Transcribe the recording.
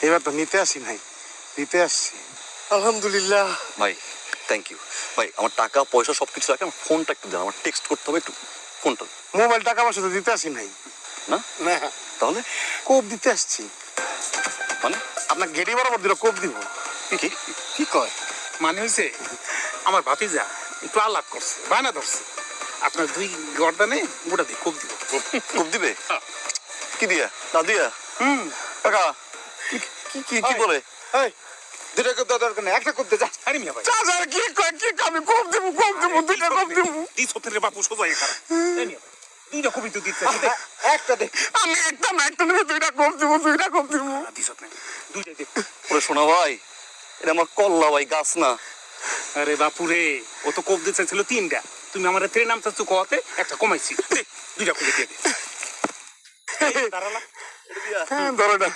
এবার তো নিতে আসি নাই, দিতে আসছি। আলহামদুলিল্লাহ ভাই থ্যাংক ইউ ভাই। আমার টাকা পয়সা সবকিছু রাখে, আমার ফোনটা একটু দেন, আমার টেক্সট করতে হবে একটু ফোনটা। মোবাইল টাকা পয়সা তো দিতে আসি নাই। না না, তাহলে কোপ দিতে আসছি। মানে আপনার গেটি বরাবর দিল, কোপ দিব। কি কি কয় মানে হয়েছে আমার ভাতিজা একটু আলাপ করছে, বায়না ধরছে আপনার দুই গর্দানে গোটা দিয়ে কোপ দিব। খুব দিবে? কি দিয়া না দিয়া? কাকা কি কি কি বলে? এই দুটা কোপ দেওয়ার দরকার নেই, একটা কোপ দে যা। আরে মিয়া ভাই চাচা কি কয়, কি কয়? আমি কোপ দিব, কোপ দিব, দুইটা কোপ দিব। দিস হতে বাপু সোজা খারাপ। এই মিয়া ভাই দুইটা কোপই তো দিতে একটা দে। আমি একটা না, একটা নেবে, দুইটা কোপ দিব, দুইটা কোপ দিব। দিস হতে দুইটা দে। ওরে শোনা ভাই, এটা আমার কল্লা ভাই, গাছ না। আরে বাপু রে, ও তো কোপ দিতে ছিল তিনটা, তুমি আমার ট্রেন নাম চাচ্ছ কোয়াতে একটা কমাইছি। দে দুইটা কোপ দিয়ে দে। দাঁড়ালা হ্যাঁ, ধরো না।